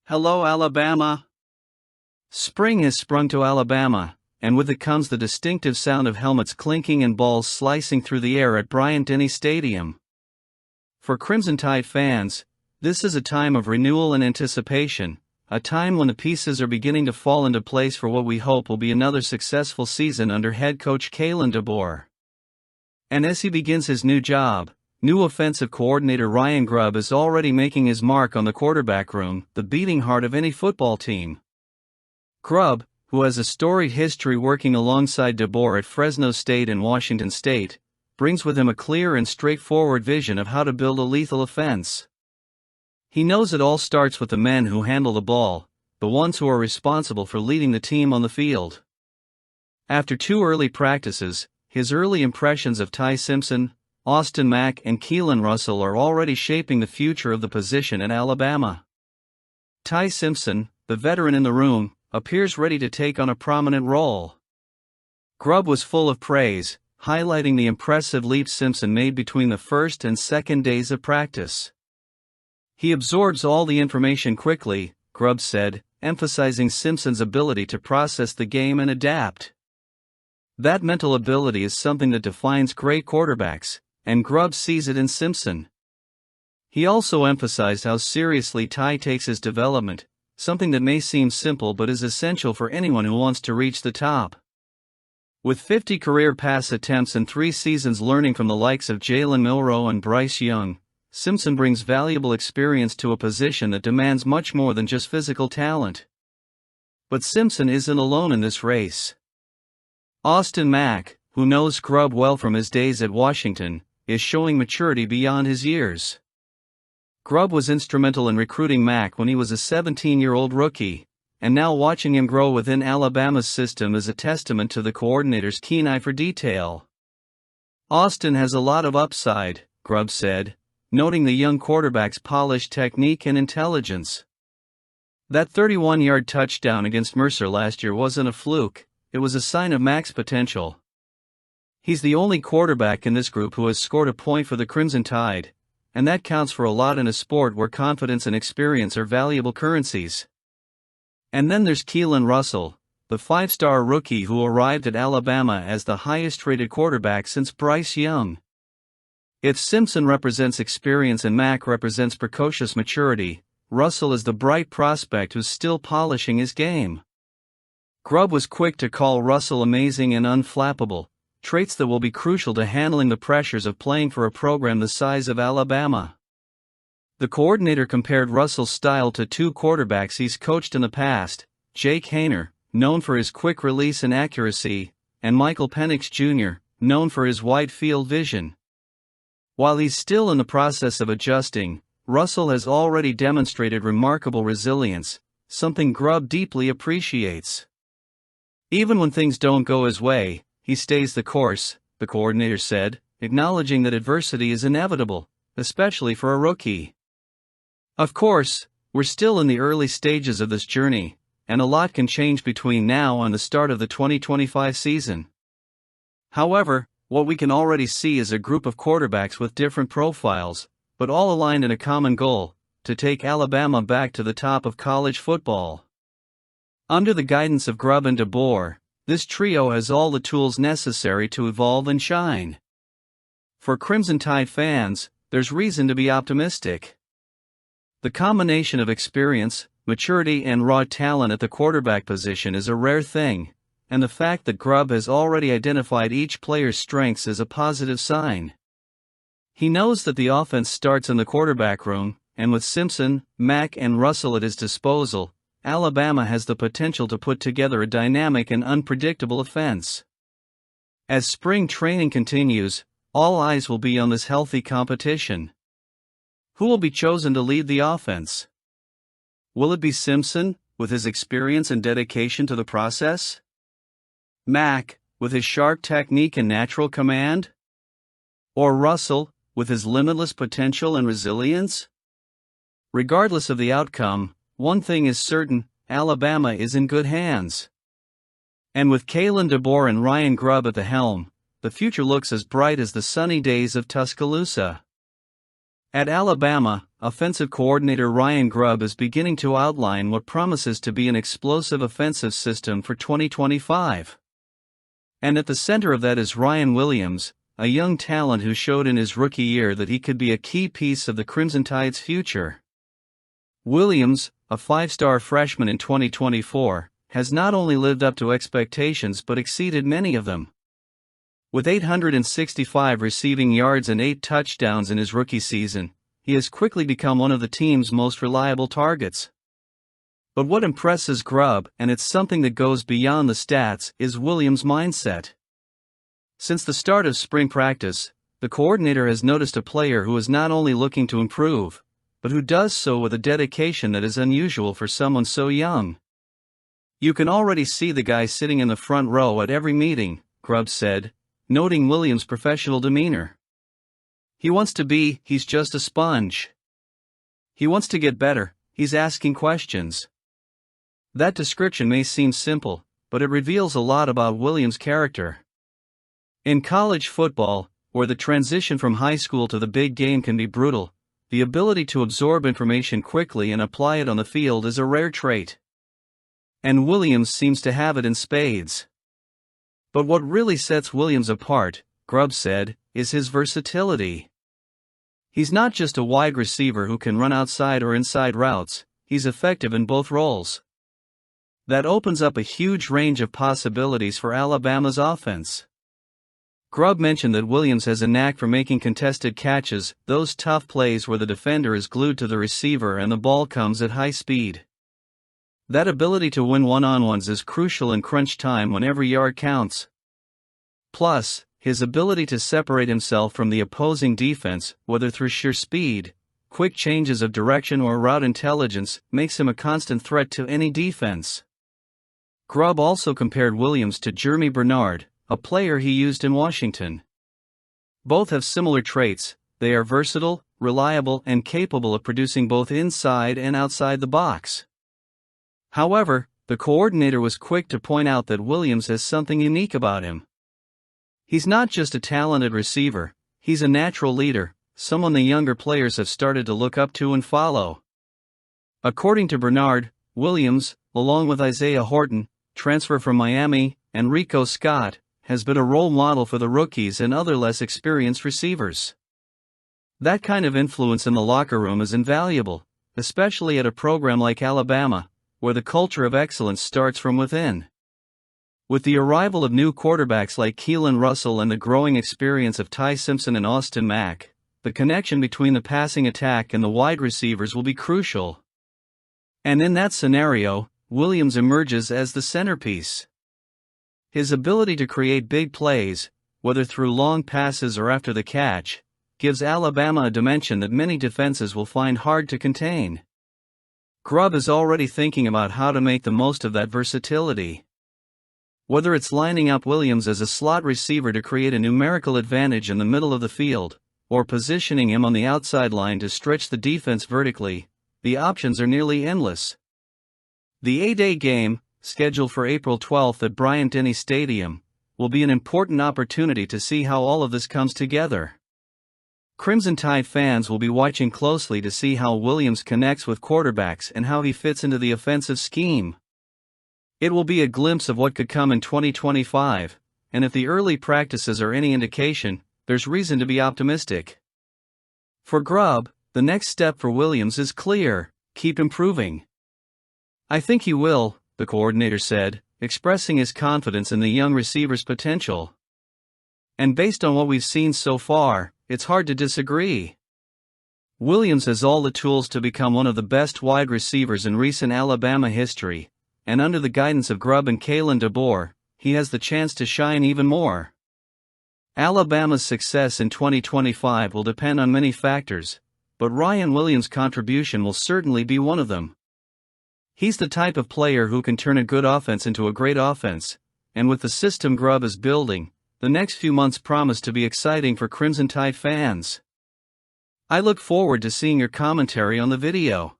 Hello, Alabama! Spring has sprung to Alabama, and with it comes the distinctive sound of helmets clinking and balls slicing through the air at Bryant-Denny Stadium. For Crimson Tide fans, this is a time of renewal and anticipation, a time when the pieces are beginning to fall into place for what we hope will be another successful season under head coach Kalen DeBoer. And as he begins his new job, new offensive coordinator Ryan Grubb is already making his mark on the quarterback room, the beating heart of any football team. Grubb, who has a storied history working alongside DeBoer at Fresno State and Washington State, brings with him a clear and straightforward vision of how to build a lethal offense. He knows it all starts with the men who handle the ball, the ones who are responsible for leading the team on the field. After 2 early practices, his early impressions of Ty Simpson, Austin Mack and Keelan Russell are already shaping the future of the position at Alabama. Ty Simpson, the veteran in the room, appears ready to take on a prominent role. Grubb was full of praise, highlighting the impressive leaps Simpson made between the first and second days of practice. He absorbs all the information quickly, Grubb said, emphasizing Simpson's ability to process the game and adapt. That mental ability is something that defines great quarterbacks, and Grubb sees it in Simpson. He also emphasized how seriously Ty takes his development, something that may seem simple but is essential for anyone who wants to reach the top. With 50 career pass attempts and 3 seasons learning from the likes of Jalen Milroe and Bryce Young, Simpson brings valuable experience to a position that demands much more than just physical talent. But Simpson isn't alone in this race. Austin Mack, who knows Grubb well from his days at Washington, is showing maturity beyond his years. Grubb was instrumental in recruiting Mack when he was a 17-year-old rookie, and now watching him grow within Alabama's system is a testament to the coordinator's keen eye for detail. Austin has a lot of upside, Grubb said, noting the young quarterback's polished technique and intelligence. That 31-yard touchdown against Mercer last year wasn't a fluke, it was a sign of Mack's potential. He's the only quarterback in this group who has scored a point for the Crimson Tide, and that counts for a lot in a sport where confidence and experience are valuable currencies. And then there's Keelan Russell, the 5-star rookie who arrived at Alabama as the highest-rated quarterback since Bryce Young. If Simpson represents experience and Mack represents precocious maturity, Russell is the bright prospect who's still polishing his game. Grubb was quick to call Russell amazing and unflappable, traits that will be crucial to handling the pressures of playing for a program the size of Alabama. The coordinator compared Russell's style to 2 quarterbacks he's coached in the past, Jake Haener, known for his quick release and accuracy, and Michael Penix Jr., known for his wide field vision. While he's still in the process of adjusting, Russell has already demonstrated remarkable resilience, something Grubb deeply appreciates. Even when things don't go his way, he stays the course, the coordinator said, acknowledging that adversity is inevitable, especially for a rookie. Of course, we're still in the early stages of this journey, and a lot can change between now and the start of the 2025 season. However, what we can already see is a group of quarterbacks with different profiles, but all aligned in a common goal, to take Alabama back to the top of college football. Under the guidance of Grubb and DeBoer, this trio has all the tools necessary to evolve and shine. For Crimson Tide fans, there's reason to be optimistic. The combination of experience, maturity and raw talent at the quarterback position is a rare thing, and the fact that Grubb has already identified each player's strengths is a positive sign. He knows that the offense starts in the quarterback room, and with Simpson, Mack and Russell at his disposal, Alabama has the potential to put together a dynamic and unpredictable offense. As spring training continues, all eyes will be on this healthy competition. Who will be chosen to lead the offense? Will it be Simpson, with his experience and dedication to the process? Mack, with his sharp technique and natural command? Or Russell, with his limitless potential and resilience? Regardless of the outcome, one thing is certain, Alabama is in good hands. And with Kalen DeBoer and Ryan Grubb at the helm, the future looks as bright as the sunny days of Tuscaloosa. At Alabama, offensive coordinator Ryan Grubb is beginning to outline what promises to be an explosive offensive system for 2025. And at the center of that is Ryan Williams, a young talent who showed in his rookie year that he could be a key piece of the Crimson Tide's future. Williams, a five-star freshman in 2024, has not only lived up to expectations but exceeded many of them. With 865 receiving yards and 8 touchdowns in his rookie season, he has quickly become one of the team's most reliable targets. But what impresses Grubb, and it's something that goes beyond the stats, is Williams' mindset. Since the start of spring practice, the coordinator has noticed a player who is not only looking to improve, but who does so with a dedication that is unusual for someone so young. "You can already see the guy sitting in the front row at every meeting," Grubb said, noting Williams' professional demeanor. He's just a sponge. He wants to get better, he's asking questions." That description may seem simple, but it reveals a lot about Williams' character. In college football, where the transition from high school to the big game can be brutal, the ability to absorb information quickly and apply it on the field is a rare trait. And Williams seems to have it in spades. But what really sets Williams apart, Grubb said, is his versatility. He's not just a wide receiver who can run outside or inside routes, he's effective in both roles. That opens up a huge range of possibilities for Alabama's offense. Grubb mentioned that Williams has a knack for making contested catches, those tough plays where the defender is glued to the receiver and the ball comes at high speed. That ability to win one-on-ones is crucial in crunch time when every yard counts. Plus, his ability to separate himself from the opposing defense, whether through sheer speed, quick changes of direction or route intelligence, makes him a constant threat to any defense. Grubb also compared Williams to Germie Bernard, a player he used in Washington. Both have similar traits: they are versatile, reliable, and capable of producing both inside and outside the box. However, the coordinator was quick to point out that Williams has something unique about him. He's not just a talented receiver, he's a natural leader, someone the younger players have started to look up to and follow. According to Bernard, Williams, along with Isaiah Horton, transfer from Miami, and Rico Scott, has been a role model for the rookies and other less experienced receivers. That kind of influence in the locker room is invaluable, especially at a program like Alabama, where the culture of excellence starts from within. With the arrival of new quarterbacks like Keelan Russell and the growing experience of Ty Simpson and Austin Mack, the connection between the passing attack and the wide receivers will be crucial. And in that scenario, Williams emerges as the centerpiece. His ability to create big plays, whether through long passes or after the catch, gives Alabama a dimension that many defenses will find hard to contain. Grubb is already thinking about how to make the most of that versatility. Whether it's lining up Williams as a slot receiver to create a numerical advantage in the middle of the field, or positioning him on the outside line to stretch the defense vertically, the options are nearly endless. The A-Day game, scheduled for April 12 at Bryant-Denny Stadium, will be an important opportunity to see how all of this comes together. Crimson Tide fans will be watching closely to see how Williams connects with quarterbacks and how he fits into the offensive scheme. It will be a glimpse of what could come in 2025, and if the early practices are any indication, there's reason to be optimistic. For Grubb, the next step for Williams is clear: keep improving. "I think he will," the coordinator said, expressing his confidence in the young receiver's potential. And based on what we've seen so far, it's hard to disagree. Williams has all the tools to become one of the best wide receivers in recent Alabama history, and under the guidance of Grubb and Kalen DeBoer, he has the chance to shine even more. Alabama's success in 2025 will depend on many factors, but Ryan Williams' contribution will certainly be one of them. He's the type of player who can turn a good offense into a great offense, and with the system Grubb is building, the next few months promise to be exciting for Crimson Tide fans. I look forward to seeing your commentary on the video.